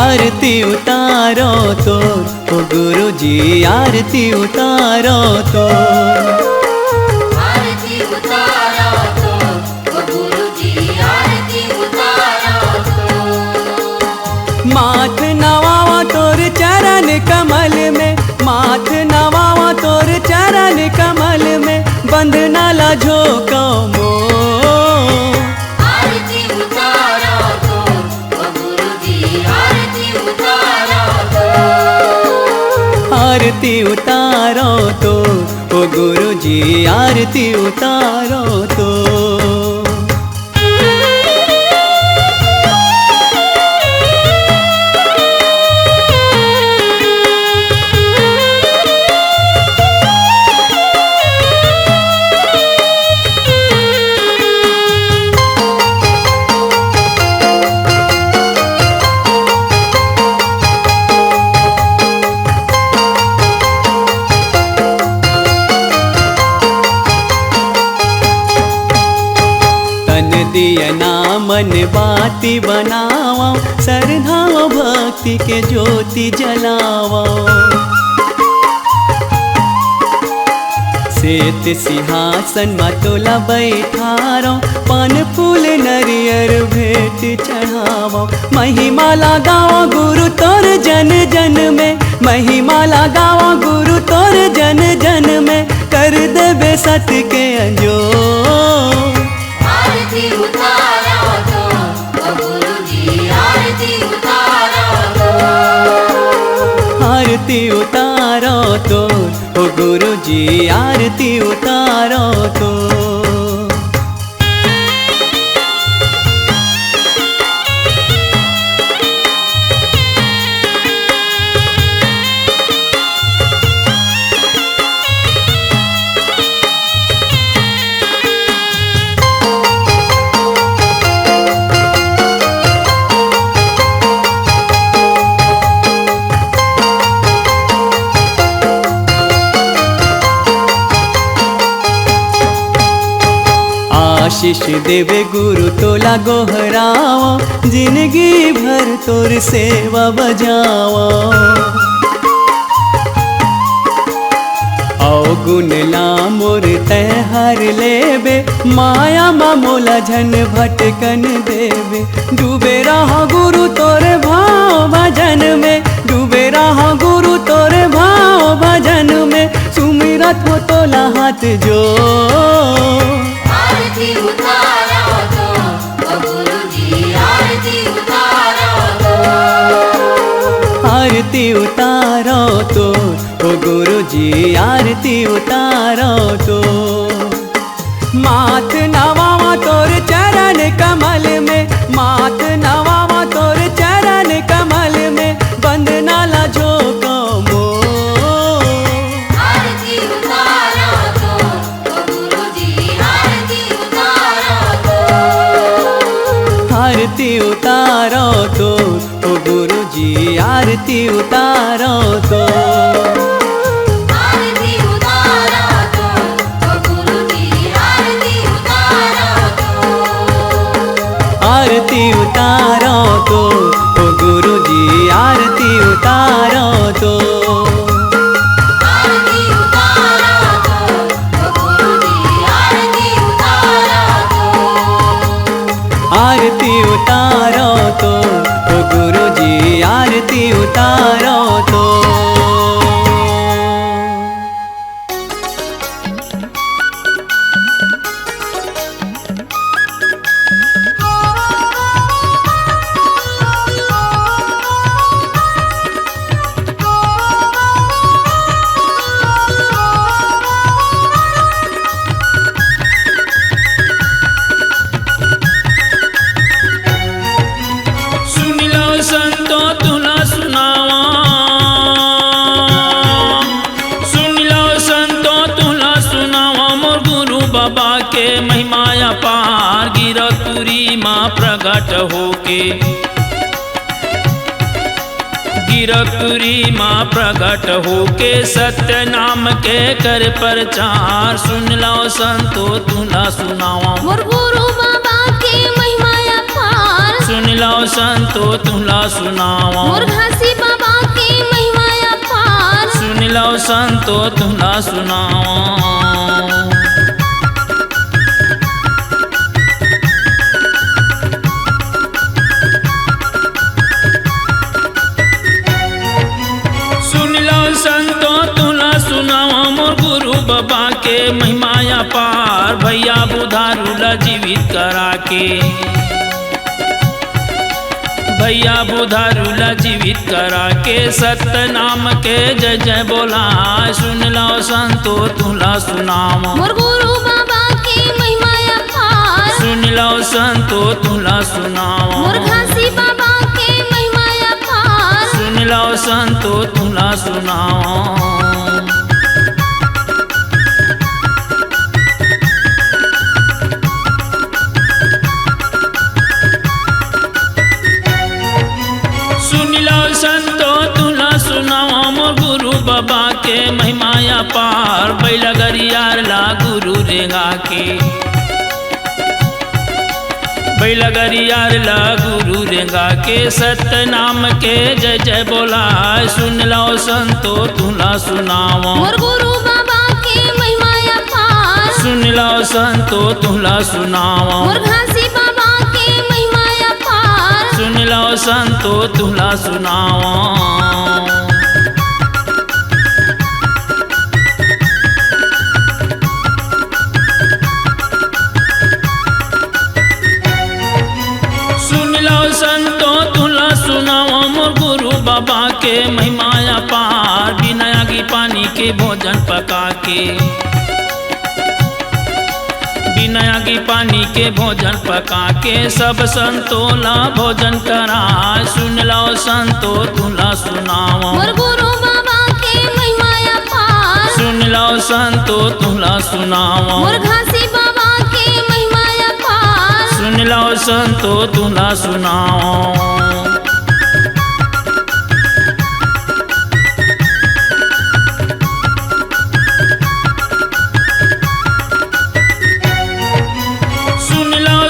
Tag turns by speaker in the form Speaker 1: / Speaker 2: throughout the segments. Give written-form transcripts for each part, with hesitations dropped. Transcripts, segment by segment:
Speaker 1: आरती उतारो तो ओ गुरु जी आरती उतारो तो।
Speaker 2: आरती उतारो तो ओ गुरु जी आरती उतारो तो।
Speaker 1: माथ नवावा तोर चरण कमल में, माथ नवावा तोर चरण कमल में, बंधना ला झोंको मो।
Speaker 2: आरती उतारो तो ओ गुरु जी आरती उतारो तो।
Speaker 1: आरती उतारो तो ओ गुरु जी आरती उतारो तो। दियना मन बाती बनावा, श्रद्धा भक्ति के ज्योति जलावा। श्वेत सिंहासन मतोला बैठारो, पान फूल नरियर भेंट चढ़ावा। महिमा लगावा गुरु तोर जन जन में, महिमा लगावा गुरु तोर जन जन में, कर देबे सत्य के अंजोर।
Speaker 2: आरती उतारो तो ओ गुरु जी आरती उतारो तो।
Speaker 1: आरती उतारो तो ओ गुरु जी आरती उतारो तो। आशीष देवे गुरु तोला गोहराओ, जिंदगी भर तोर सेवा बजाओ। आओ गुण ला मोर तैहार लेबे, माया मामोला झन भटकन देवे। डूबे रहा गुरु तोरे भाव भजन में, डूबे रहा गुरु तोरे भाव भजन में, सुमिरत हो तोला हाथ जो।
Speaker 2: आरती उतारो तो ओ गुरु जी आरती उतारो तो।
Speaker 1: आरती उतारो तो ओ गुरु जी आरती उतारो तो। माथ नवावा तोर चरण कमल में, माथ नवावा तोर चरण कमल में, बंधना ला झोंको मो।
Speaker 2: आरती उतारो तो ओ गुरु जी आरती उतारो तो।
Speaker 1: आरती उतारो तो ओ गुरु जी आरती उतारो तो।
Speaker 2: आरती उतारो तो ओ गुरु जी आरती उतारो तो।
Speaker 1: आरती उतारो तो ओ गुरु जी आरती उतारो तो।
Speaker 2: आरती उतारो तो ओ गुरु जी आरती उतारो तो।
Speaker 1: आरती उतारो तो ओ गुरु जी आरती उतारो तो।
Speaker 3: अपार गिरपुरी माँ प्रगट होके, गिरपुरी माँ प्रगट होके सत्य नाम के कर प्रचार। सुन लो संतो तुला सुनावा
Speaker 2: मोर गुरु बाबा के महिमा अपार।
Speaker 3: सुन लो संतो तुला सुनावा
Speaker 2: मुरघासी बाबा की महिमा अपार
Speaker 3: सुन लो संतो तुला सुनावा संतो तुला सुनावा मोर गुरु बाबा के महिमा अपार भैया बुधारूला जीवित करा के भैया बुधारूला जीवित करा के सत्य नाम के जय जय बोला सुन लो संतो तुला सुनावा
Speaker 2: मोर गुरु बाबा की महिमा अपार
Speaker 3: सुन लो संतो तुला सुनावा
Speaker 2: मुरघासी बाबा की महिमा अपार
Speaker 3: सुन लो संतो तुला सुनावा संतो तुला सुनावा मोर गुरु बाबा के महिमा अपार बैला गरियार ला गुरु रेगा के बैला गरियार ला गुरु रेगा के सत्य नाम के जय जय बोला सुन लो संतो तुला सुनावा
Speaker 2: मोर गुरु बाबा की महिमा अपार
Speaker 3: सुन लो संतो तुला सुनावा
Speaker 2: मुरघासी बाबा की महिमा अपार
Speaker 3: सुन लो संतो तुला सुनावा संतो तुला सुनावा मोर गुरु बाबा के महिमा अपार बिना आगी पानी के भोजन पका के बिना आगी पानी के भोजन पका के सब संतोला भोजन करा सुन लो संतो तुला सुनावा
Speaker 2: मोर गुरु बाबा की महिमा अपार
Speaker 3: सुन लो संतो तुला सुनावा
Speaker 2: मुरघासी बाबा की महिमा अपार
Speaker 3: सुन लो संतो तुला सुनावा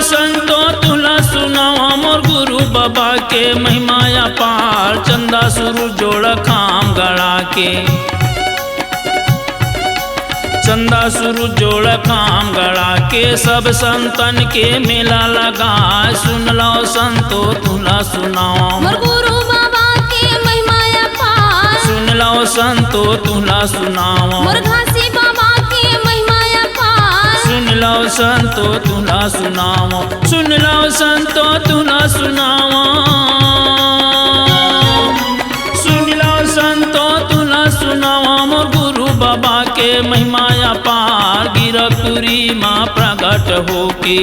Speaker 3: संतो तुला सुनावा मोर गुरु बाबा के महिमा अपार चंदा सुरु जोड़ खाम गड़ा के चंदा सुरु जोड़ खाम गड़ा के सब संतन के मेला लगा सुन लो संतो तुला सुनावा
Speaker 2: मोर गुरु बाबा की महिमा अपार
Speaker 3: सुन लो संतो तुला सुनावा
Speaker 2: मुरघासी बाबा की महिमा अपार
Speaker 3: सुन लो संतो तुला सुनावा सुन लो संतो तुला सुनावा सुन लो संतो तुला सुनावा मोर गुरु बाबा के महिमा अपार गिरपुरी माँ प्रगट होके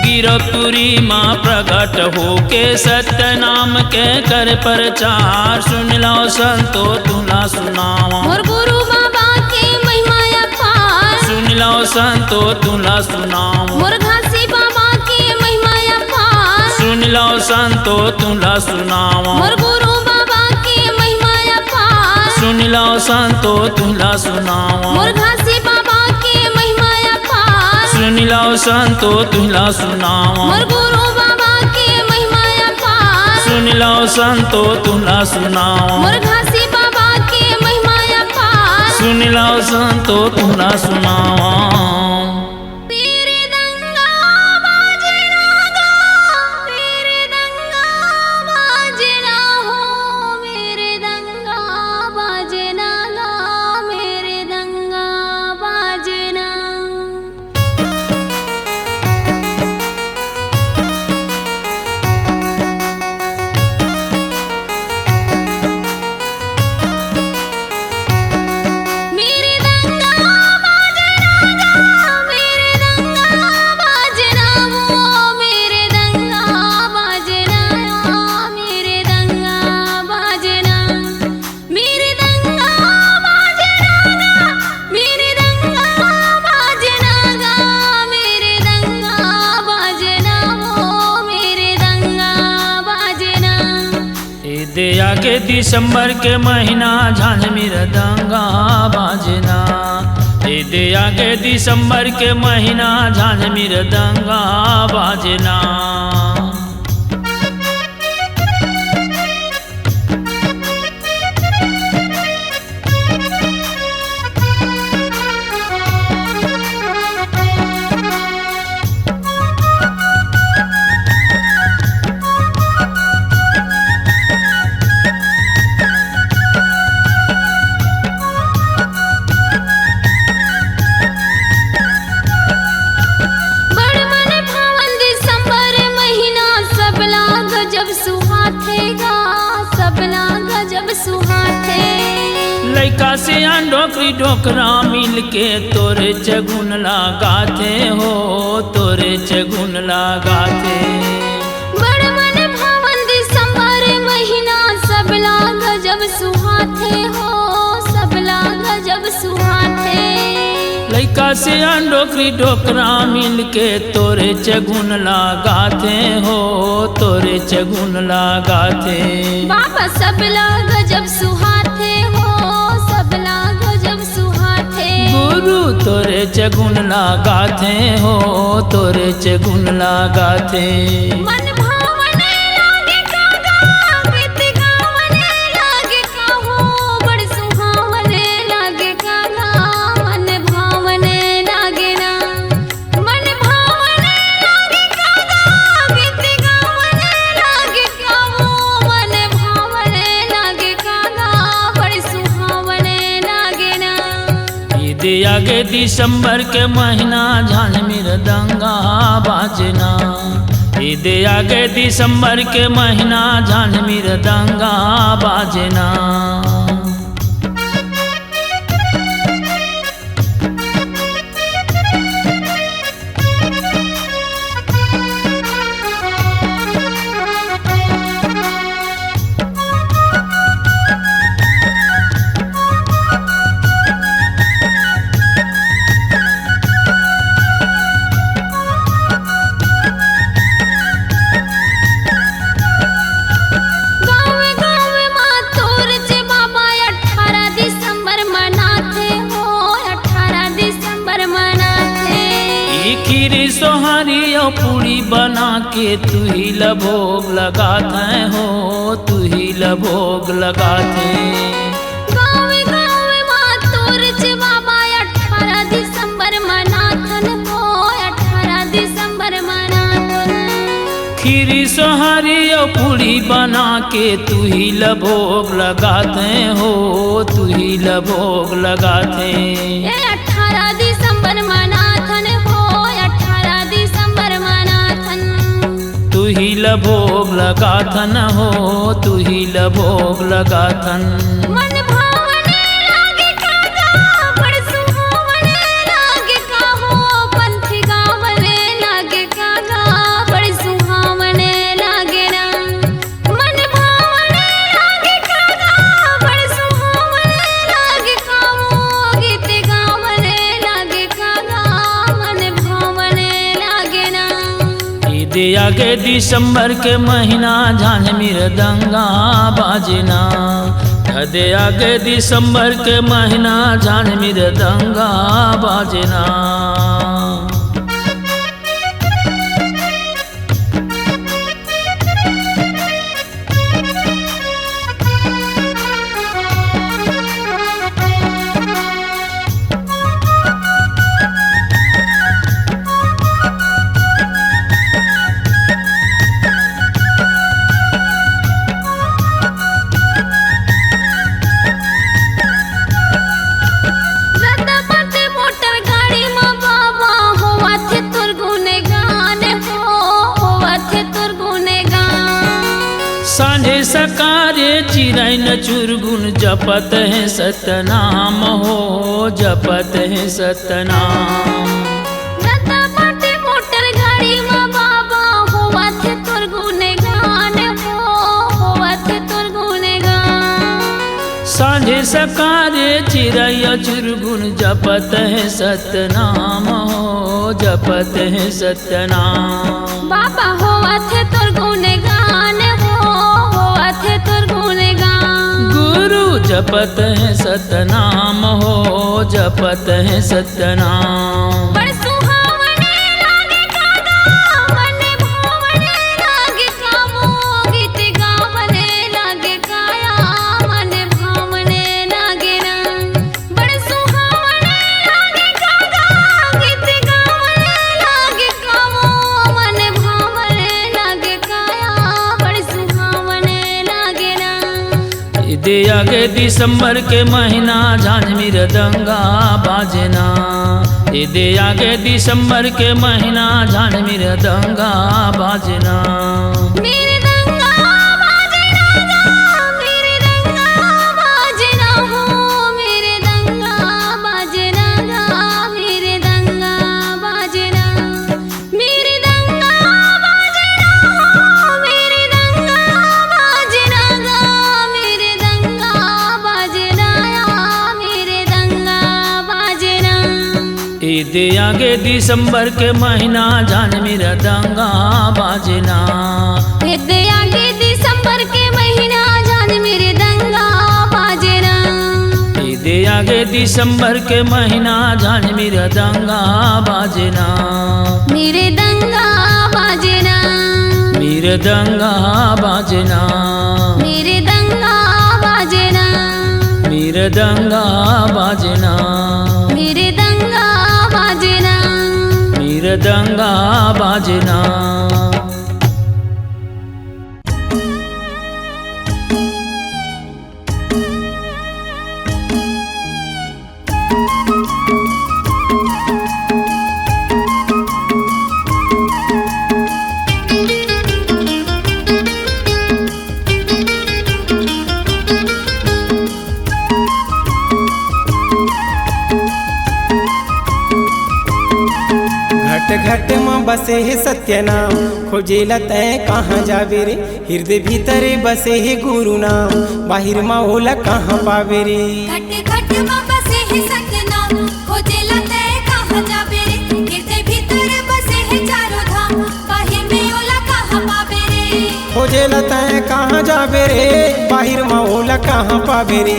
Speaker 3: गिरपुरी माँ प्रगट होके सत्य नाम के कर प्रचार सुन लो संतो तुला सुनावा
Speaker 2: मोर गुरु बाबा की महिमा अपार
Speaker 3: सुन लो संतो तुला सुनावा
Speaker 2: मुरघासी बाबा की महिमा अपार
Speaker 3: सुन लो संतो तुला सुनावा
Speaker 2: मोर गुरु बाबा की महिमा अपार
Speaker 3: सुन लो संतो तुला सुनावा
Speaker 2: मुरघासी बाबा की महिमा अपार
Speaker 3: सुन लो संतो तुला सुनावा
Speaker 2: मोर गुरु बाबा की महिमा अपार
Speaker 3: सुन लो संतो तुला सुनावा
Speaker 2: मुरघासी बाबा की महिमा अपार
Speaker 3: सुन लो संतो तुला सुनावा
Speaker 2: तेरे दंगा बाजना गो तेरे दंगा बाजना हो मेरे दंगा बाजना गा मेरे दंगा बाजना मेरे दंगा बाजना गा मेरे दंगा बाजना वो मेरे दंगा बाजना मेरे दंगा बाजना मेरे दंगा बाजना गा मेरे दंगा बाजना गा मेरे दंगा बाजना वो मेरे दंगा बाजना
Speaker 3: ए दया के दिसंबर के महीना झांझ मृदंगा बाजना दे आगे दिसंबर के महीना झांझ मृदंगा बाजना। लइका से डोकरी डोकरा मिल के तोरे चगुन लगाते हो, तोरे चगुन लगाते।
Speaker 4: बड़ मन भावन दिसंबर महीना सबला गजब सुहाते हो, सबला गजब सुहाते।
Speaker 3: लइका से डोकरी डोकरा मिल के तोरे चगुन लगाते हो, तोरे चगुन लगाते।
Speaker 4: बाबा सबला गजब सुहाते हो, सबला गजब सुहाते।
Speaker 3: गुरु तोरे चगुन लगाते हो, तोरे चगुन लगाते।
Speaker 4: मन भावने लागे कागा, गीत गावने लागे काहो, बड़ सुहावने लागे कागा। मन भावने लागे ना, मन भावने लागे कागा, गीत गावने लागे काहो, मन भावने लागे कागा, बड़ सुहावने लागे ना।
Speaker 3: दे आगे दिसंबर के महीना झांझ मृदंगा बाजना। दे आगे दिसंबर के महीना झांझ मृदंगा बाजना। सोहारी और पूरी बना के तू ही लभोग लगाते हो, तू ही लभोग लगाते।
Speaker 4: गाँव गाँव माँ तोर चे बाबा 18 दिसंबर मनाथन हो, 18 दिसंबर मनाथन।
Speaker 3: खीरी सोहारी और पूरी बना के तू ही लभोग लगाते हो, तू ही लभोग लगाते।
Speaker 4: 18 दिसंबर मनाथन हो, 18 दिसंबर मनाथन।
Speaker 3: तू ही लभोग लगाथन हो, तू ही लभोग लगाथन।
Speaker 4: मन भावने लागे कागा, बड़ सुहावने लागे काहो, पंथी गावने लागे कागा, बड़ सुहावने लागे ना। मन भावने लागे कागा, बड़ सुहावने लागे काहो, गीत गावने लागे कागा, मन भावने लागे ना।
Speaker 3: दे आगे दिसंबर के महीना झांझ मृदंगा बाजना। दे आगे दिसंबर के महीना झांझ मृदंगा बाजना। सांझे सकारे चिरैन चुरगुन जपत है सतनाम हो, जपत है सतनाम।
Speaker 4: रता बाटे मोटर गाड़ी में बाबा होवा थे तोर गुनेगान हो, होवा थे तोर गुनेगान।
Speaker 3: सांझे सकारे चिरैया चुरगुन जपत है सतनाम हो, जपत है सतनाम।
Speaker 4: बाबा होवा थे तोर गुनेगान हो, होवा थे तोर गुनेगान।
Speaker 3: गुरु जपत है सतनाम हो, जपत है सत्यनाम।
Speaker 4: बड़ सुहावने लागे कागा मन भावने लागे कामो गीत गावने लागे काया मन भावने लागे ना। बड़ सुहावने लागे कागा गीत गावने लागे कामो मन भावने लागे काया बड़ सुहावने लागे ना।
Speaker 3: दे आगे दिसंबर के महीना झांझ मृदंगा बाजना। दे आगे दिसंबर के महीना झांझ मृदंगा बाजना।
Speaker 4: मेरे दंगा बाजना मेरे दंगा बाजना हो मेरे दंगा बाजना मेरे दंगा बाजना। मेरे दंगा बाजना हो मेरे दंगा बाजना मेरे दंगा बाजना मेरे दंगा बाजना।
Speaker 3: दे आगे दिसंबर के महीना झांझ मृदंगा बाजना।
Speaker 4: दे आगे दिसंबर के महीना जान मेरे दंगा बाजना।
Speaker 3: दे आगे दिसंबर के महीना झांझ मृदंगा बाजना।
Speaker 4: मेरे दंगा बाजना
Speaker 3: मृदंगा बाजना।
Speaker 4: मेरे दंगा बाजना
Speaker 3: मृदंगा बाजना।
Speaker 4: मेरे दंगा बाजना।
Speaker 3: मृदंगा बाजना।
Speaker 5: घट घट में बसे है सत्यनाम खोजेला तय कहाँ जावे रे। हृदय भीतरे बसे है गुरु नाम बाहिर में होला कहाँ पावे रे।
Speaker 2: घट घट में बसे है सतनाम खोजेला तय कहाँ जाबे रे। हृदय भीतर बसे है चारों धाम बाहिर में ओला कहाँ पावे रे।
Speaker 5: खोजेला तय कहाँ जावे रे बाहिर में होला कहाँ पावे रे।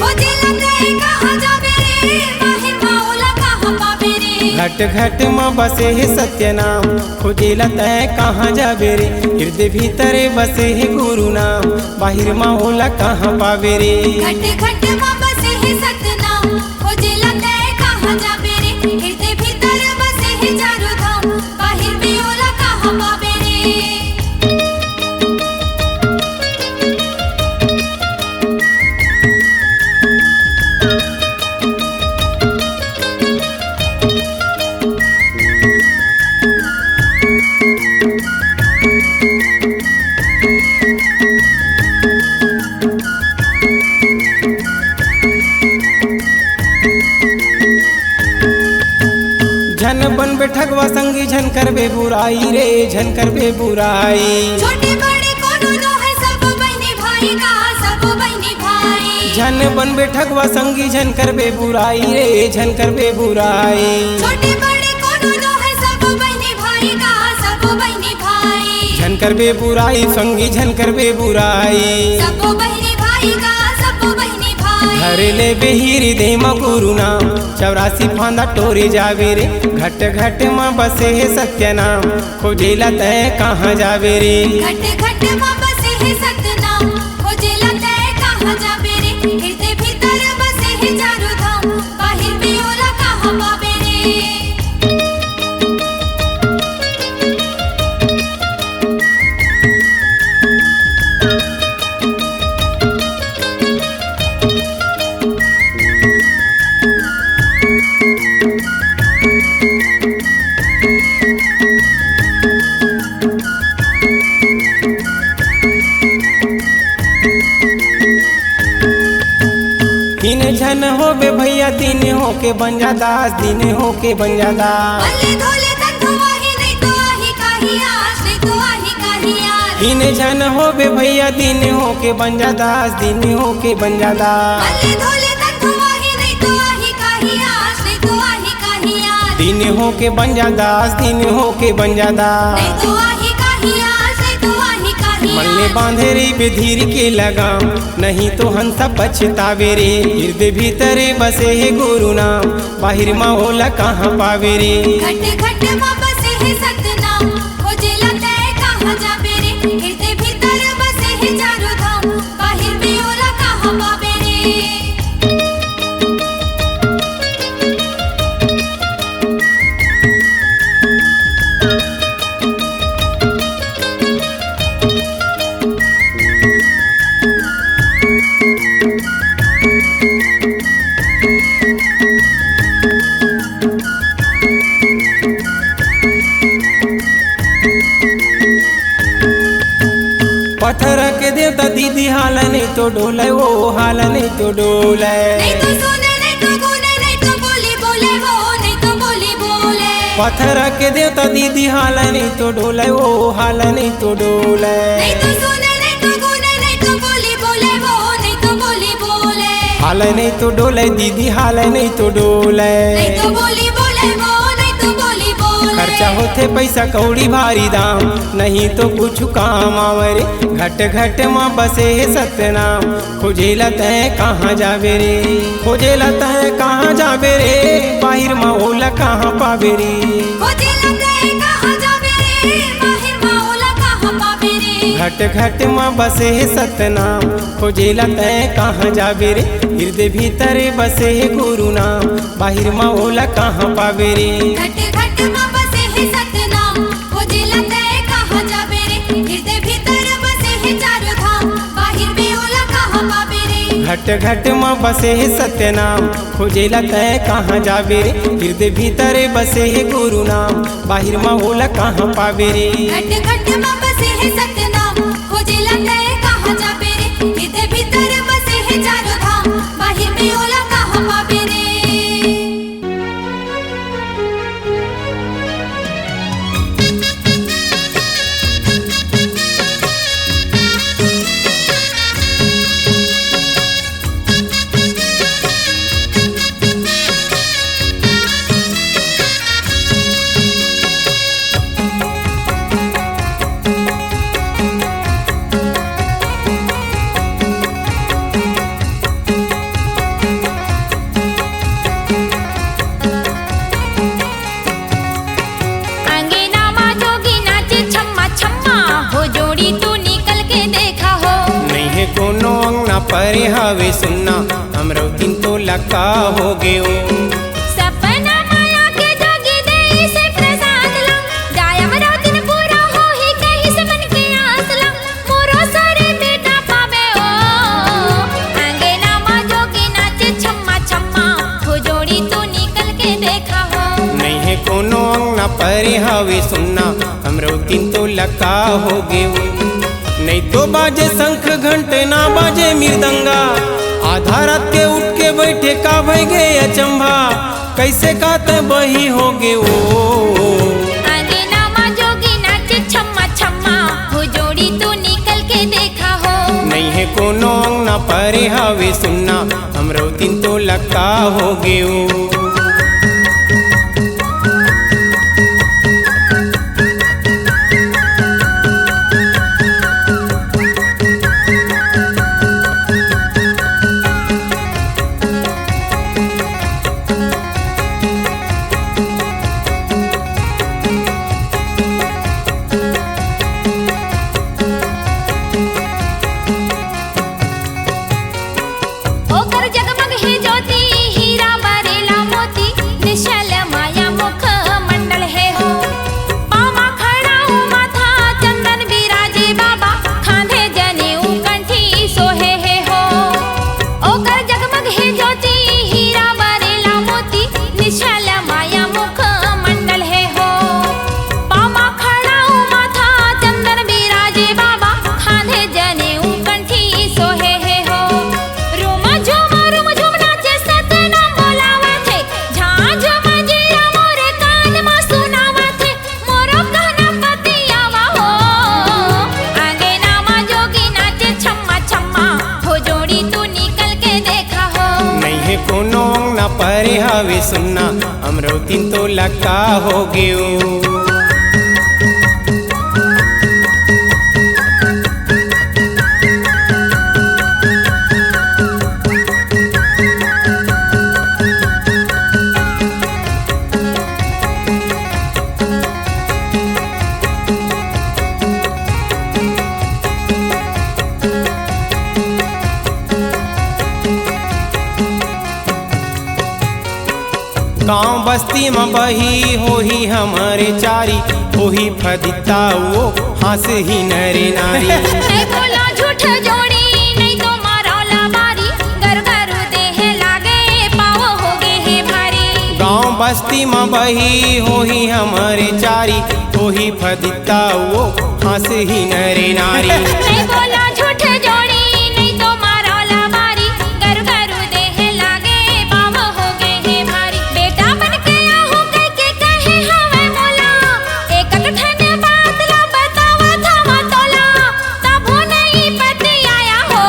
Speaker 2: खोजेला तय कहाँ जाबे रे बाहिर में ओला कहाँ पावे रे।
Speaker 5: घट घट में बसे है सत्यनाम खोजेला तय कहाँ जावे रे। हृदय भीतरे बसे है गुरु नाम बाहिर में होला कहाँ पावे रे।
Speaker 2: घट घट में बसे है सतनाम खोजेला तय कहाँ जाबे रे। हृदय भीतर बसे है चारों धाम बाहिर में ओला कहाँ पावे रे।
Speaker 5: झन बन बैठकवा संगी झन करबे बुराई रे झन करबे बुराई।
Speaker 2: छोटे बड़े कोनो नो है सब बहनी भाई का सब बहनी भाई।
Speaker 5: झन बन बैठकवा संगी झन करबे बुराई रे झन करबे बुराई।
Speaker 2: छोटे बड़े कोनो नो है सब बहनी भाई का सब बहनी भाई।
Speaker 5: झन करबे बुराई संगी झन करबे बुराई।
Speaker 2: सब बहनी भाई का सब बहनी भाई।
Speaker 5: हरे ले बेहिरी दे म गुरु नाम 84 फांदा टोरे जावे रे। घट घट में बसे है सत्यनाम खोजेला तय कहाँ जावे रे।
Speaker 2: घट घट में बसे है सतनाम खोजेला तय कहाँ जाबे रे। हृदय भीतर बसे है चारों धाम बाहिर में ओला कहाँ पावे रे।
Speaker 5: तीन झन हो बे भैया तीन हो के बन जा दास दिन हो के बन जा दास।
Speaker 2: भले धोले तक वाही नहीं तो आही काही आश नहीं तो आही काही आश।
Speaker 5: तीन झन हो बे भैया दिन हो के बन जा दास दिन हो के बन जा दास।
Speaker 2: भले धोले तक वाही नहीं तो आही काही आश नहीं तो आही काही आश।
Speaker 5: दिन हो के बन जा दास दिन हो के बन जा दास।
Speaker 2: नहीं तो आही काही आश नहीं तो आही काही
Speaker 5: मन ले बांधे रे बेधीर के लगाम, नहीं तो हंसा पछतावे रे। हृदय भीतर बसे है गुरु नाम, बाहिर माँ होला कहाँ पावे रे।
Speaker 2: घट घट माँ बसे है सतनाम, खोजेला तय कहाँ जाबे रे। हृदय भीतर बसे है चारों धाम, बाहिर में ओला कहाँ पावे रे।
Speaker 5: पत्थर के देवता दीदी हाल नहीं तो डोले, वो हाल नहीं तो डोले।
Speaker 2: नहीं तो सुने नहीं तो गुने, नहीं तो बोली बोले वो, नहीं तो बोली बोले।
Speaker 5: पत्थर के देवता दीदी हाल नहीं तो डोले, वो हाल नहीं तो डोले।
Speaker 2: नहीं तो सुने नहीं तो गुने, नहीं तो बोली बोले वो, नहीं तो बोली बोले।
Speaker 5: हाल नहीं तो डोले दीदी, हाल नहीं तो डोले।
Speaker 2: नहीं तो बोली बोले वो, नहीं तो बोली बोले।
Speaker 5: खर्चा होते पैसा कौड़ी भारी दाम, नहीं तो कुछ काम आवरे। घट घट माँ बसे है सतनाम, खोजेला तय कहाँ जाबे रे। खोजेला तय कहाँ जाबे रे, बाहिर माँ होला कहाँ पावे रे।
Speaker 2: खोजेला तय कहाँ जाबे रे, बाहिर माँ होला कहाँ पावे रे।
Speaker 5: घट घट माँ बसे है सतनाम, खोजेला तय कहाँ जाबे रे। हृदय भीतर बसे है गुरु नाम, बाहिर माँ होला कहाँ पावे रे।
Speaker 2: घट घट माँ बसे है सतनाम, खोजेला तय कहाँ जाबे रे। हृदय भीतर बसे है चारों धाम, बाहिर में ओला कहाँ पावे रे।
Speaker 5: घट घट माँ बसे है सत्यनाम, खोजेला तय कहाँ जाबे रे। हृदय भीतर बसे है गुरु नाम, बाहिर माँ होला कहाँ पावे रे।
Speaker 2: घट घट माँ बसे है सतनाम, खोजेला तय कहाँ जाबे रे। हृदय भीतर बसे है चारों धाम, बाहिर में ओला कहाँ पावे रे।
Speaker 4: अंगना माँ जोगी नाचे छम्मा छम्मा, हो जोड़ी तू निकल के देखा हो।
Speaker 5: नहीं है कोनो अंगना परे हवे सुनना, हमरो दिन तो लका हो गयो।
Speaker 4: सपना माया के जोगी देई से प्रसाद ला, जाया मरो दिन पूरा हो ही कहीं से मन के आस ला। मोरो सारे बेटा पावे ओ, अंगना माँ जोगी नाचे छम्मा छम्मा, हो जोड़ी तू निकल के देखा हो।
Speaker 5: नहीं है कोनो अंगना परे हवे सुनना, हमरो दिन तो लका हो गयो। नहीं तो बाजे शंख घंटे ना बाजे मृदंगा, आधा रात के उठ के बैठे का भई गए अचंभा। कैसे काते बही हो गे ओ,
Speaker 4: अंगना माँ जोगी नाचे छम्मा छम्मा, हो जोड़ी तू निकल के देखा हो।
Speaker 5: नहीं है कोनो अंगना परे हवे सुनना, हमरो दिन तो लका हो गयो।
Speaker 4: ओकर जगमग है ज्योति, हीरा बरेला मोती, निश्चल माया मुख मंडल है हो। पावा खड़ा हूँ माथा चंदन विराजे बाबा, खांधे जनेऊ कंठी सोहे है हो। ओकर जगमग है ज्योति, हीरा बरेला मोती, निश्चल माया मुख मंडल है हो। पावा खड़ा हूँ माथा चंदन विराजे बाबा, खांधे जनेऊ कंठी सोहे है हो। रूम झूम नाचे सतना बोलावा थे, झां झूम जिया मोरे कान में सुनावा थे। मोरो कहना पतियावा हो, अंगना माँ जोगी नाचे छम्मा छम्मा, हो जोड़ी तू निकल के देखा हो।
Speaker 5: नहीं है कोनो अंगना परे हवे सुनना, हमरो दिन तो लका हो गयो। गाँव बस्ती में बही होही हमारे चारी, होही फदिता वो हंस ही नरे नारी।
Speaker 4: नहीं बोला झूठ जोड़ी नहीं तो मारौला बारी, गर गर देह लागे पाव हो गे है भारी।
Speaker 5: गाँव बस्ती में बही होही हमारे चारी, होही फदिता वो हंस ही नरे नारी।
Speaker 4: नहीं बोला झूठ जोड़ी नहीं तो मारौला बारी, गर गर देह लागे पाव हो गे है भारी। बेटा बन के आहू कह के कहे हवे मोला, एक ठन बात ला बतावा था तोला, तबो नहीं बतियाया हो।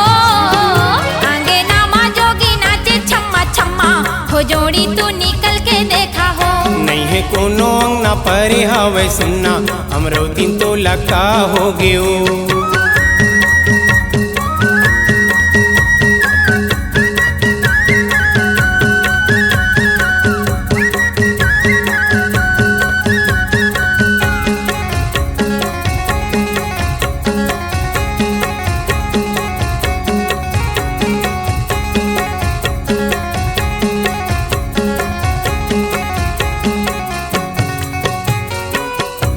Speaker 4: आंगे नामा जोगी नाचे छम्मा छम्मा, हो जोड़ी तू निकल के देखा हो।
Speaker 5: नहीं है कोनो अंग न परे हवे सुनना, हमरो दिन तो लका हो गयो।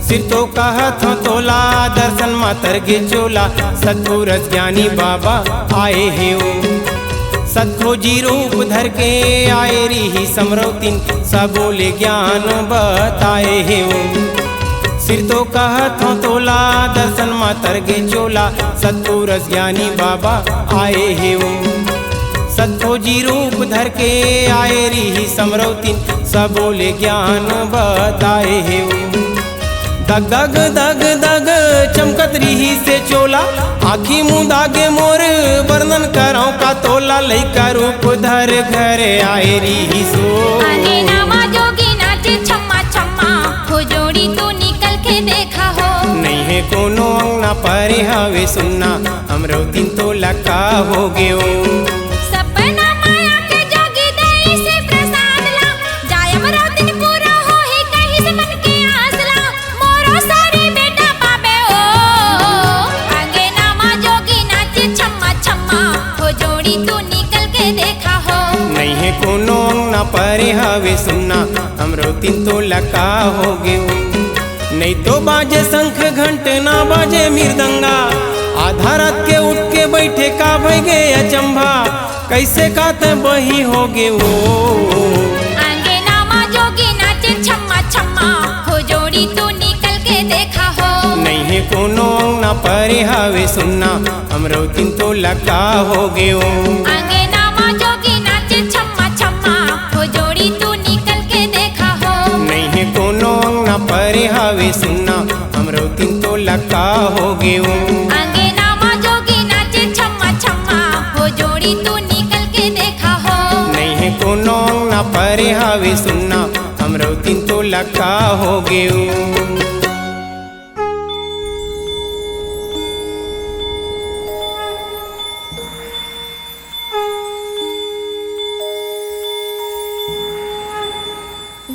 Speaker 5: सिर तो कहत हो तोला, दर्शन मातर गे चोला, सतपुरस ज्ञानी बाबा आए हे ओ। सतखोजी रूप धर के आए री समरौतिन, सब बोले ज्ञान बताए हे ओ। सिर तो कहत हो तोला, दर्शन मातर गे चोला, सतपुरस ज्ञानी बाबा आए हे ओ। सतखोजी रूप धर के आए री समरौतिन, सब बोले ज्ञान बताए हे ओ। दग दग दग दग चमकत रही से चोला, आखी मुँह दागे मोर वर्णन कराओ का तोला, लइका रूप धर घर आए रही सो।
Speaker 4: आगे नामा जोगी नाचे छम्मा छम्मा, हो जोड़ी तू निकल के देखा हो।
Speaker 5: नहीं है कोनो अंग न परे हवे सुनना, हमरो दिन तो लका हो गयो।
Speaker 4: सपना माया के जोगी देई से प्रसाद ला, जायम रातिन पूरा हो ही कहीं से मन के आसला, मोरो सारी बेटा पाबे ओ। आगे नामा जोगी नाचे छम्मा छम्मा, हो जोड़ी तू निकल के देखा हो।
Speaker 5: नहीं है कोनो अंग न परे हवे सुनना, हमरो दिन तो लका हो गयो। नहीं तो बाजे शंख घंट ना बाजे मृदंगा, आधा रात के उठ के बैठे का भई गे अचंभा, कैसे कात बही हो गे वो।
Speaker 4: आगे नामा जोगी नाचे छम्मा छम्मा, हो जोड़ी तू निकल के देखा हो।
Speaker 5: नहीं है कोनो अंग न परे हवे सुनना, हमरो दिन तो लका हो गयो।
Speaker 4: आगे नामा जोगी नाचे छम्मा छम्मा, हो जोड़ी तू निकल के देखा हो।
Speaker 5: नहीं है कोनो अंग न परे हवे सुनना, हमरो दिन तो लका हो गयो।
Speaker 4: आगे नामा जोगी नाचे छम्मा छम्मा, हो जोड़ी तू निकल के देखा हो।
Speaker 5: नहीं है कोनो अंग न परे हवे सुनना, हमरो दिन तो लका हो गयो।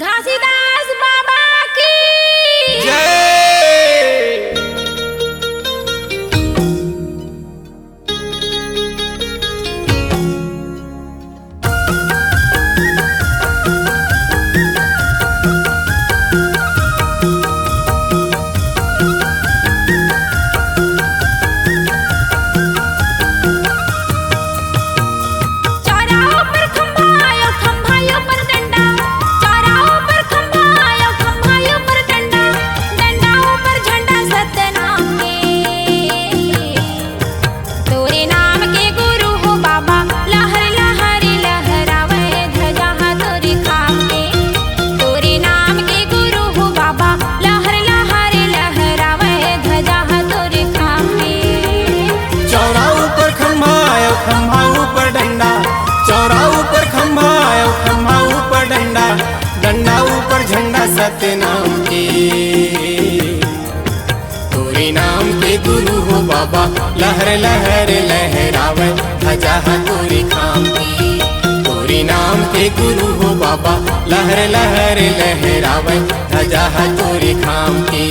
Speaker 4: घासीदास बाबा की चौराहों पर खंभायों पर डंडा, चौराहों पर खंभायों पर डंडा, डंडाओं पर झंडा सतनाम के। तोरे नाम के गुरु हो बाबा, लहर लहर लहरावे ध्वजा तोरी खाम के। तोरे नाम के गुरु हो बाबा, लहर लहर लहरावे ध्वजा तोरी खाम के।
Speaker 5: चौरा ऊपर खंभा आयो, खंभा ऊपर डंडा, चौरा ऊपर खंभा आयो, खंभा ऊपर डंडा, डंडा ऊपर झंडा सतनाम के। तोरे नाम के गुरु हो बाबा, लहर लहर लहरावे ध्वजा तोरी खाम की। तोरे नाम के गुरु हो बाबा, लहर लहर लहरावे ध्वजा तोरी खाम की।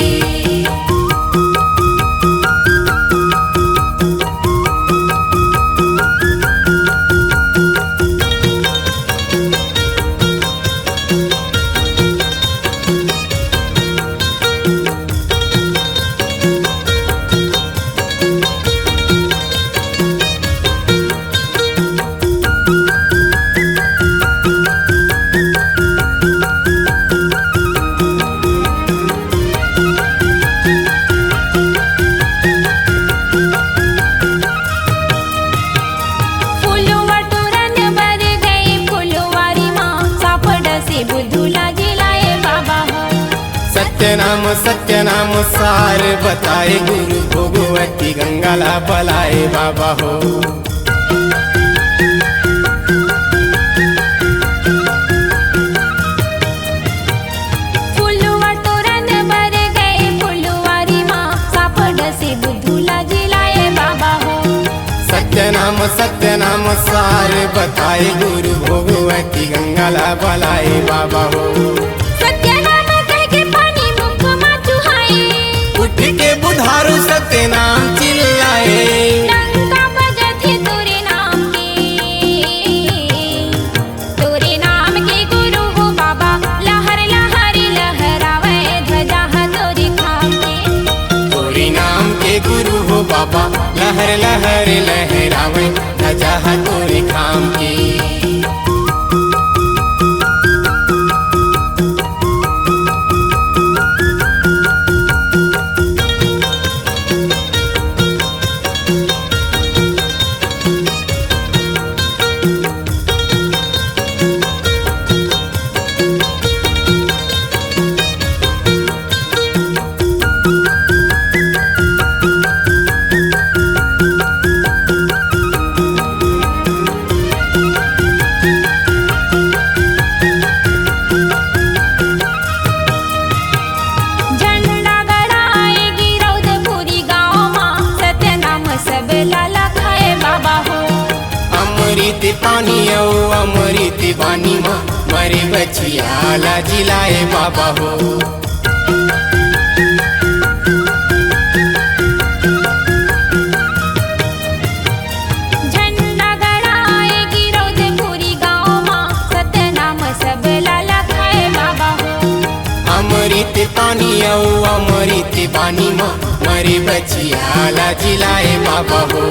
Speaker 5: सार बताए गुरु भोगवती गंगाला बलाए बाबा हो।
Speaker 4: फुलवा तोरण भर गए फुलवारी माँ सापड़ से बुद्धूला जिलाए बाबा हो।
Speaker 5: सत्य नाम सार बताए गुरु भोगवती गंगाला बलाए बाबा हो।
Speaker 4: सत्य नाम कह के पानी मुख में चुहाए
Speaker 5: उठ के बुधारू सत्य नाम चिल्लाए।
Speaker 4: डंका बजथे तोरे नाम के गुरु हो बाबा लहर लहरी लहरावे ध्वजा तोरी खाम के।
Speaker 5: तोरी नाम के गुरु हो बाबा लहर लहर लहरावे ध्वजा तोरी खाम की।
Speaker 4: झंडा गड़ाए गिरौदपुरी गाँव माँ सत्य नाम सब लाला खाए बाबा हो।
Speaker 5: अमृत पानी ओ अमृत बानी माँ मरे बचिया ला जिलाए बाबा हो।
Speaker 4: झंडा गड़ाए गिरौदपुरी गाँव माँ सत्य नाम सब लाला खाए बाबा हो।
Speaker 5: अमृत पानी ओ अमृत बानी माँ मरे बचिया ला जिलाए बाबा हो।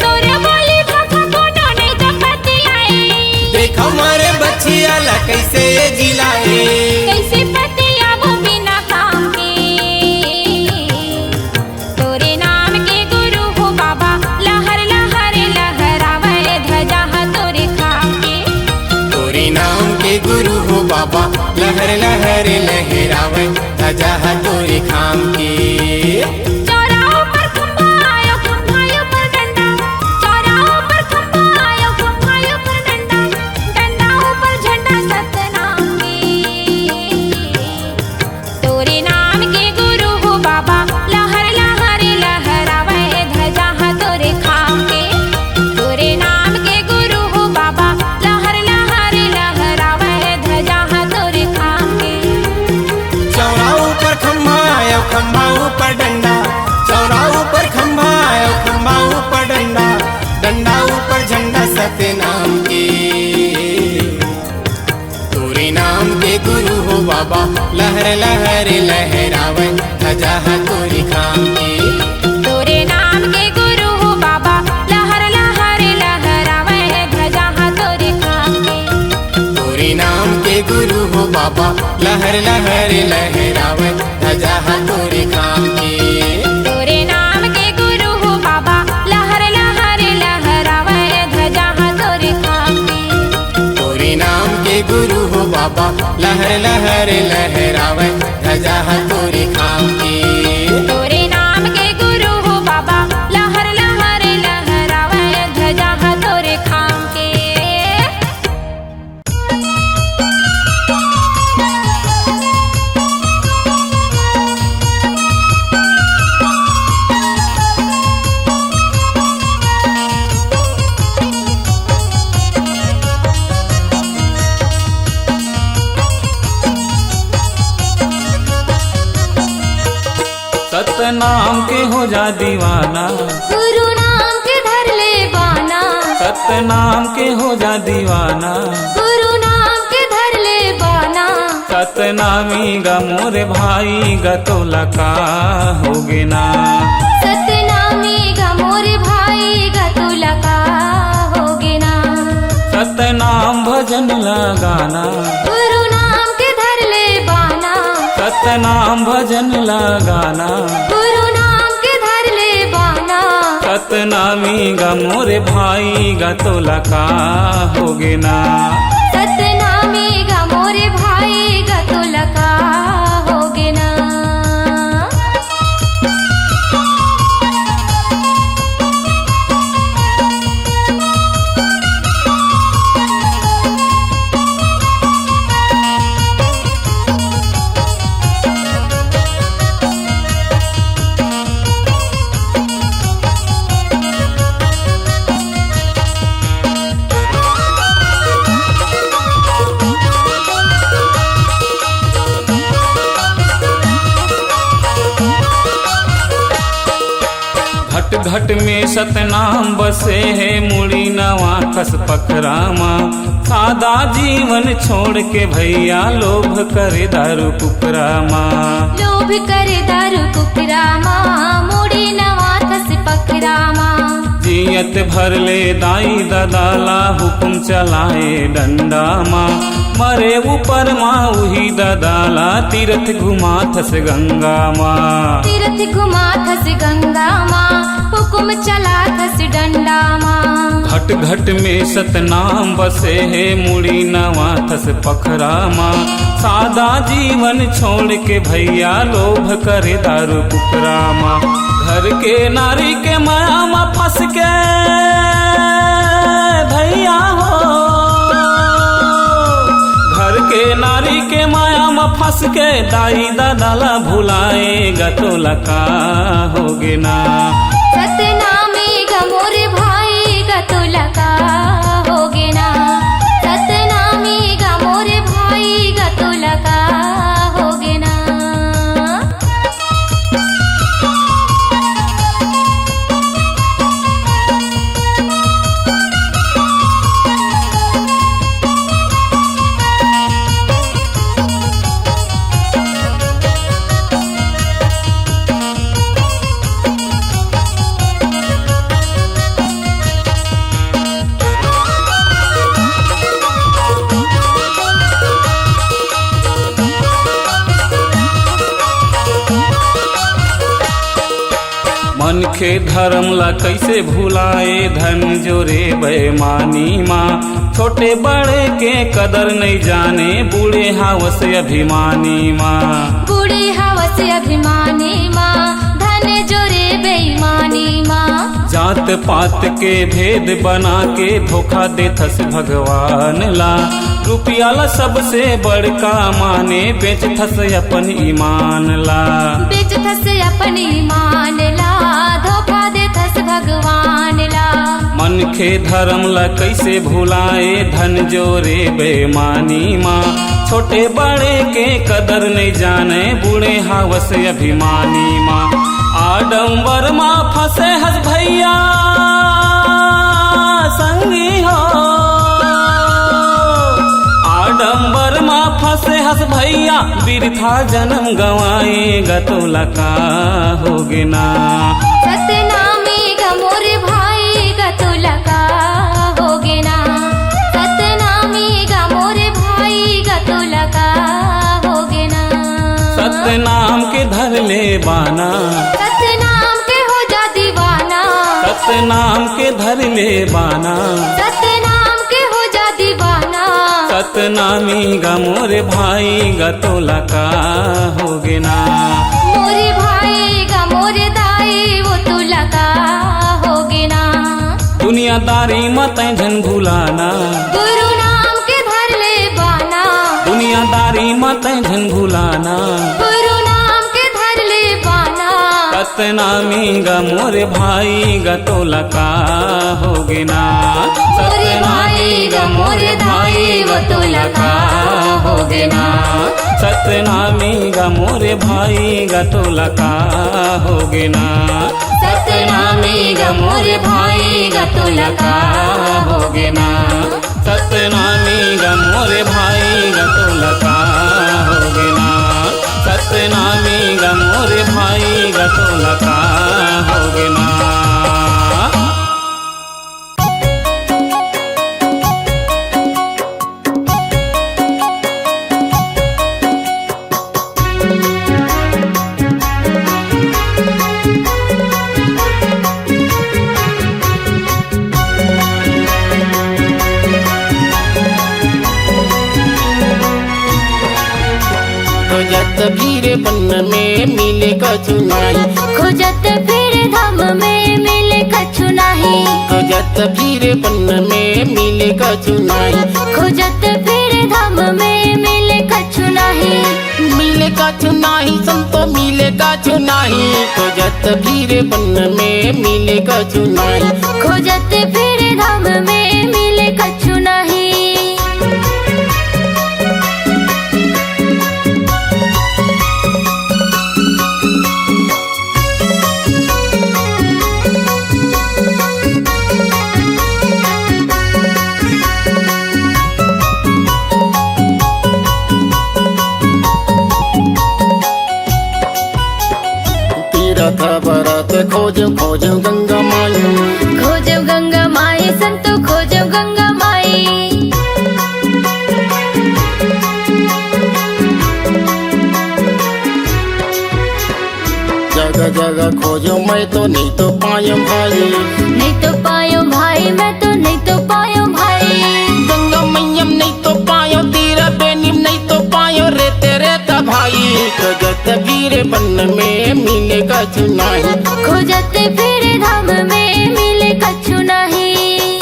Speaker 4: तोरे बोली भाखा कोनो नहीं तो पति आए
Speaker 5: देखो मारे बचिया ला कैसे जिलाए।
Speaker 4: कैसे पति आबो बिना काम के। तोरे नाम के गुरु हो बाबा लहर लहर लहरावे ध्वजा तोरे खाम के।
Speaker 5: तोरी नाम के गुरु हो बाबा लहर लहर लहरावे ध्वजा तोरी खाम की।
Speaker 4: चौराहों पर खंभा आयो खंभायों पर डंडा। चौराहों पर खंभा आयो खंभायों पर डंडा। डंडाओं पर झंडा सतनाम के। तोरे नाम के गुरु हो बाबा लहर लहर लहरावे ध्वजा तोरे खाम के। तोरे नाम के गुरु हो बाबा लहर लहर लहरावे ध्वजा तोरे खाम के।
Speaker 5: चौरा ऊपर खंभा आयो खंभा ऊपर डंडा। चौरा ऊपर खंभा आयो खंभा ऊपर डंडा। डंडा ऊपर झंडा सत्य नाम के। तोरे नाम के गुरु हो बाबा लहर लहर लहरावे ध्वजा तोरी खाम की।
Speaker 4: तोरे नाम के गुरु हो बाबा लहर लहर लहरावे ध्वजा तोरे खाम के।
Speaker 5: तोरे नाम के गुरु हो बाबा लहर लहर लहरावे ध्वजा तोरी खाम की।
Speaker 4: तोरे नाम के गुरु हो बाबा लहर लहर लहरावे ध्वजा तोरे खाम के।
Speaker 5: तोरे नाम के गुरु हो बाबा लहर लहर लहरावे ध्वजा तोरी खाम की।
Speaker 4: तोरे नाम के गुरु हो बाबा लहर लहर लहरावे ध्वजा तोरे खाम के।
Speaker 3: सतनाम के हो जा दीवाना।
Speaker 4: गुरु नाम के धर ले बाना।
Speaker 3: सतनाम के हो जा दीवाना।
Speaker 4: गुरु नाम के धर ले बाना।
Speaker 3: सतनामी गा मोरे भाई गा तोला का होगे ना।
Speaker 4: सतनामी गा मोरे भाई गा तोला का होगे ना।
Speaker 3: सतनाम भजन लगाना।
Speaker 4: गुरु नाम के धर ले बाना।
Speaker 3: सतनाम भजन लगाना।
Speaker 4: गुरु नाम के धर ले बाना।
Speaker 3: सतनामी गा मोरे भाई गा तोला का होगे ना।
Speaker 4: सतनामी गा मोरे भाई गा तोला का होगे ना।
Speaker 6: घट घट में सतनाम बसे है मुड़ी नवा खस पखरामा। सादा जीवन छोड़ के भैया लोभ करे दारू कुकरामा।
Speaker 4: लोभ करे दारू कुकरामा, मुड़ी नवा खस पखरामा।
Speaker 6: जियत भर ले दाई ददाला हुकुम चलाए डंडा माँ। मरे ऊपर माँ उही ददाला तीर्थ घुमा थस गंगा माँ।
Speaker 4: तीर्थ घुमा थस गंगा माँ, हुकुम चला थस डंडा माँ।
Speaker 6: घट घट में सतनाम बसे है मुड़ी नवा थस पखरामा। सादा जीवन छोड़ के भैया लोभ करे दारू कुकरामा। घर के नारी के माया में फंस के भैया हो, घर के नारी के माया में फंस के दाई दादाला भुलाएगा तो लका होगे ना।
Speaker 4: सतनामी गमोर भाई गतुलका होगे ना। सतनामी गमोर भाई गतुलका होगे ना।
Speaker 6: मन के धर्म ला कैसे भुलाए धन जोरे बेमानी माँ। छोटे बड़े के कदर नहीं जाने बूढ़े हावस अभिमानी माँ।
Speaker 4: बूढ़े हवस अभिमानी माँ, धन जोरे बेईमानी माँ।
Speaker 6: जात पात के भेद बना के धोखा देथस भगवान ला। रुपया ला सबसे बड़का माने बेच थस अपन ईमान ला।
Speaker 4: बेच थस अपन ईमान ला, धोखा दे थस भगवान ला।
Speaker 6: मन के धर्म ला कैसे भुलाए धन जोरे बेमानी माँ। छोटे बड़े के कदर नहीं जाने बूढ़े हावस अभिमानी माँ। आडम्बर माँ फंसे हस भैया संगी हो, आडम्बर माँ फंसे हस भैया बिरथा जन्म गवाएगा तो लका होगे ना।
Speaker 4: सतनामी गमोर भाई गतुलका होगे ना। सतनामी गमोर भाई गतुलका होगे ना।
Speaker 6: सतनाम के धर ले बाना,
Speaker 4: सतनाम के हो जा दीवाना।
Speaker 6: सतनाम के धर ले बाना।
Speaker 4: सतनाम के हो जा दीवाना।
Speaker 6: सतनामी गा मोरे भाई गा तो लका होगे ना।
Speaker 4: मोरे भाई गा मोरे दाई वो तुलका होगे ना।
Speaker 6: दुनियादारी मत झन भुलाना।
Speaker 4: गुरु नाम के धर ले बाना।
Speaker 6: दुनियादारी मत झन भुलाना।
Speaker 4: गुरु नाम के धर ले बाना।
Speaker 6: सतनामी गा मोरे भाई गा तो लका होगे ना।
Speaker 4: मोरे भाई गा मोरे दाई वो तुलका होगे ना।
Speaker 6: सतनामी गा मोरे भाई गा तो लका होगे ना।
Speaker 4: सतनामी गा मोरे भाई गा तुलका होगे ना।
Speaker 6: सतनामी गा मोरे भाई गा तो लका होगे ना। सतनामी गा मोरे भाई गा तो लका होगे ना।
Speaker 5: खोजत भीर बन में मिले कछु नाही।
Speaker 4: खोजत फिर धाम में मिले कछु नाही।
Speaker 5: खोजत भीर बन में मिले कछु नाही।
Speaker 4: खोजत फिर धाम में मिले कछु नाही।
Speaker 5: मिले कछु नाही संतो मिले कछु नाही। खोजत भीर बन में मिले कछु नाही।
Speaker 4: खोजत फिर धाम में मिले कछु नाही।
Speaker 7: खोजो खोजो गंगा माई।
Speaker 4: खोजो गंगा माई संतो खोजो गंगा माई।
Speaker 7: जगह जगह खोजो मैं तो नहीं तो पायो भाई।
Speaker 4: नहीं तो पायो भाई मैं तो नहीं तो पायो भाई।
Speaker 7: गंगा मैयम नहीं तो पायो तेरा बेनिम नहीं तो पायो रे तेरे ता भाई। खोजत वीर बन में मिलेगा चुनाही।
Speaker 4: खोजत फिर धाम में मिले कछु नहीं।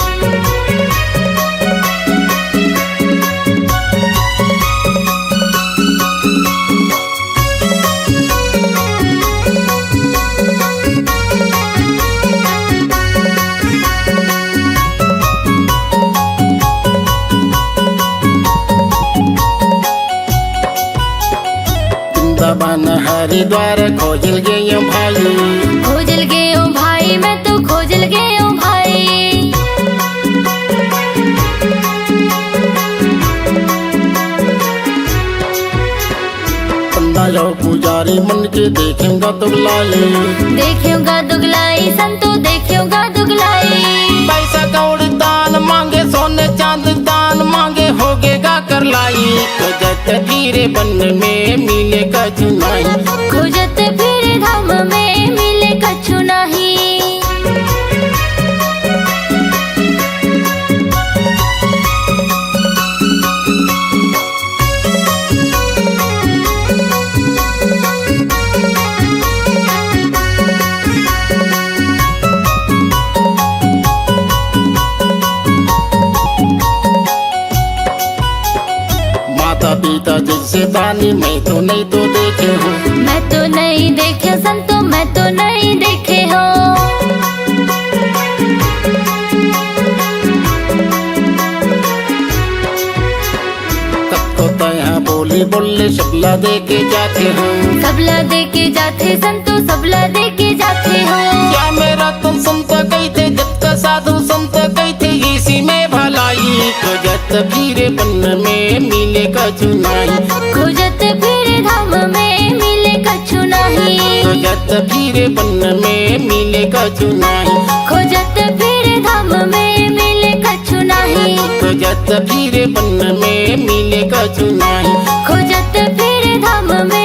Speaker 7: वृंदावन हरिद्वार खोजल गए भाई।
Speaker 4: खोजल गयो भाई मैं तो खोजल गयो भाई।
Speaker 7: बंदा जाओ पुजारी मन के देखेगा दुगलाई।
Speaker 4: देखेगा दुगलाई संतो देखेगा दुगलाई।
Speaker 7: पैसा कौड़ दान मांगे सोने चांद दान मांगे होगेगा कर लाई। खोजत वीर बन में मिलेगा चुनाई।
Speaker 4: खोजत फिर धाम में मिले कछु नहीं।
Speaker 7: माता पिता जैसे दानी मैं तो नहीं तो देखे हूँ।
Speaker 4: मैं तो नहीं देखे संतो मैं तो नहीं देखे हो।
Speaker 7: कब तो तया बोली बोले सबला दे के जाते हो।
Speaker 4: सबला दे के जाते संतो सबला दे के जाते हो।
Speaker 7: क्या मेरा तुम संत कहते जब का साधु संत कहते इसी में भलाई। खोजत वीर बन में मिलेगा चुनाई।
Speaker 4: खोजत फिर धाम में मिले कछु नहीं।
Speaker 7: खोजत वीर बन में मिलेगा चुनाई।
Speaker 4: खोजत फिर धाम में मिले कछु नहीं।
Speaker 7: खोजत वीर बन में मिलेगा चुनाई।
Speaker 4: खोजत फिर धाम में